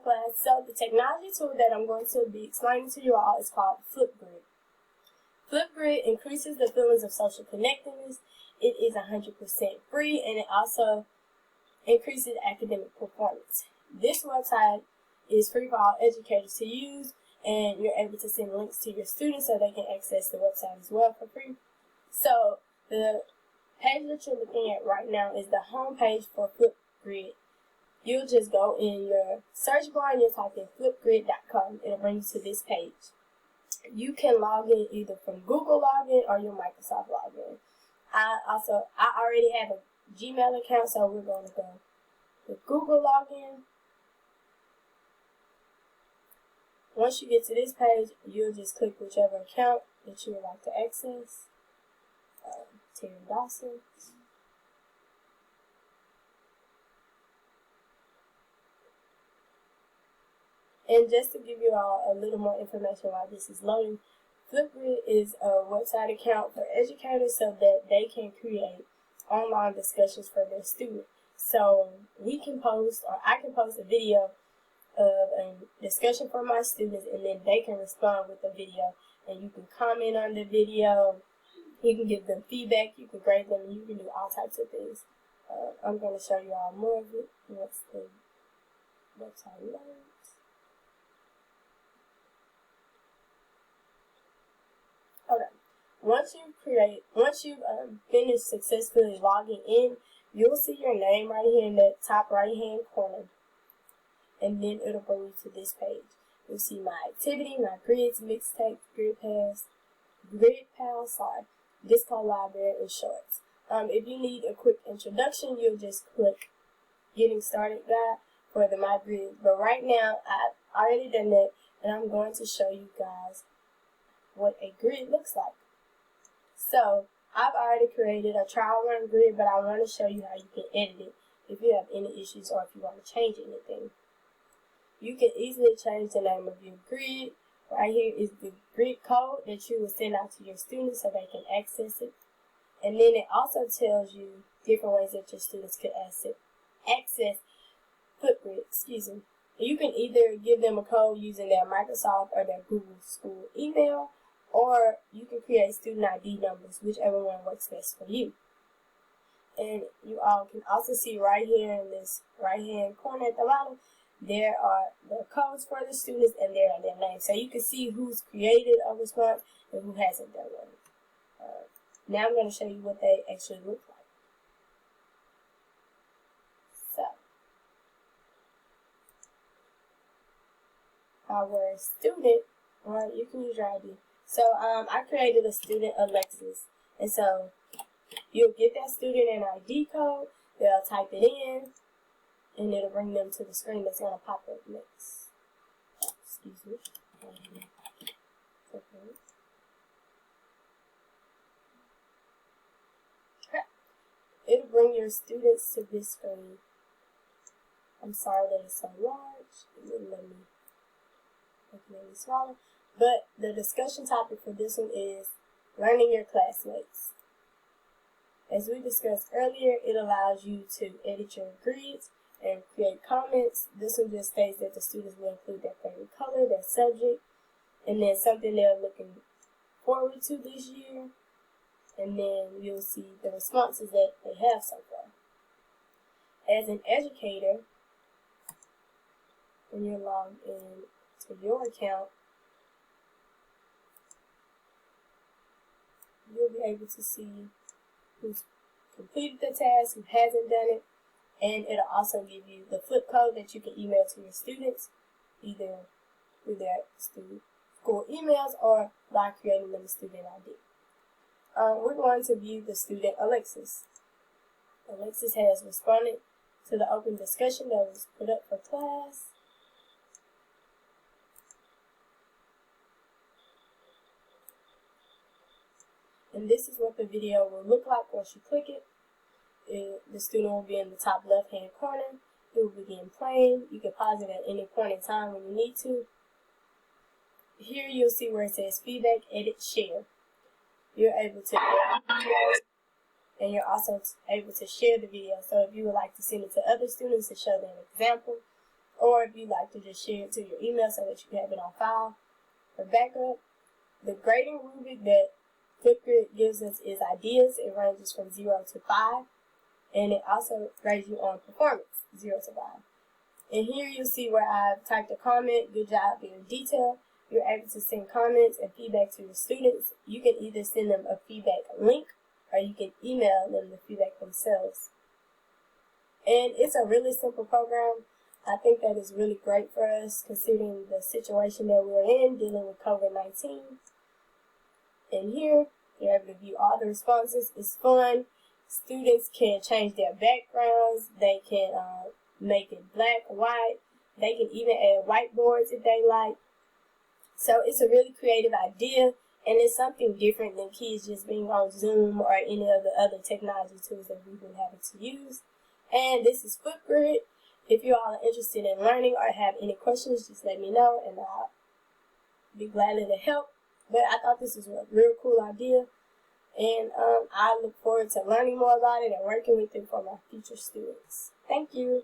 class. So the technology tool that I'm going to be explaining to you all is called Flipgrid. Flipgrid increases the feelings of social connectedness. It is 100% free, and it also increases academic performance. This website is free for all educators to use, and you're able to send links to your students so they can access the website as well for free. So the page that you're looking at right now is the home page for Flipgrid. You'll just go in your search bar and you'll type in flipgrid.com. It'll bring you to this page. You can log in either from Google login or your Microsoft login. I already have a Gmail account, so we're going to go with Google login. Once you get to this page, you'll just click whichever account that you would like to access. Terry Dawson. And just to give you all a little more information while this is loading, Flipgrid is a website account for educators so that they can create online discussions for their students. So we can post, or I can post a video of a discussion for my students, and then they can respond with the video. And you can comment on the video, you can give them feedback, you can grade them, and you can do all types of things. I'm going to show you all more of it once the website loads. Okay. Once you finish successfully logging in, you'll see your name right here in the top right hand corner, and then it'll bring you to this page. You'll see my activity, my grids, mixtapes, GridPal, Disco Library, and Shorts. If you need a quick introduction, you'll just click Getting Started Guide for the My Grid. But right now, I've already done that, and I'm going to show you guys what a grid looks like. So I've already created a trial run grid, but I want to show you how you can edit it if you have any issues or if you want to change anything. You can easily change the name of your grid. Right here is the grid code that you will send out to your students so they can access it. And then it also tells you different ways that your students could access Flipgrid. You can either give them a code using their Microsoft or their Google School email, or you can create student ID numbers, whichever one works best for you. And you all can also see right here in this right hand corner at the bottom, there are the codes for the students and there are their names. So you can see who's created a response and who hasn't done one. Now I'm going to show you what they actually look like. So, our student, or you can use your ID. So I created a student, Alexis, and so you'll get that student an ID code, they'll type it in, and it'll bring them to the screen that's going to pop up next. Excuse me. Okay. It'll bring your students to this screen. I'm sorry that it's so large. It wouldn't let me make it any smaller. But the discussion topic for this one is learning your classmates. As we discussed earlier, it allows you to edit your grids and create comments. This one just states that the students will include their favorite color, their subject, and then something they're looking forward to this year. And then you'll see the responses that they have so far. As an educator, when you're logged in to your account, you'll be able to see who's completed the task, who hasn't done it, and it'll also give you the flip code that you can email to your students, either through their school emails or by creating them a student ID. We're going to view the student Alexis. Alexis has responded to the open discussion that was put up for class. And this is what the video will look like once you click it. The student will be in the top left hand corner. It will begin playing. You can pause it at any point in time when you need to. Here you'll see where it says feedback, edit, share. You're able to, and you're also able to share the video. So if you would like to send it to other students to show them an example, or if you like to just share it to your email so that you have it on file for backup. The grading rubric that Flipgrid gives us is ideas. It ranges from 0 to 5, and it also grades you on performance, 0 to 5. And here you'll see where I've typed a comment. Good job, very detailed. You're able to send comments and feedback to your students. You can either send them a feedback link or you can email them the feedback themselves. And it's a really simple program. I think that is really great for us considering the situation that we're in dealing with COVID-19. And here, you're able to view all the responses. It's fun. Students can change their backgrounds. They can make it black, white. They can even add whiteboards if they like. So it's a really creative idea, and it's something different than kids just being on Zoom or any of the other technology tools that we've been having to use. And this is Flipgrid. If you all are interested in learning or have any questions, just let me know, and I'll be glad to help. But I thought this was a real cool idea, and I look forward to learning more about it and working with it for my future students. Thank you.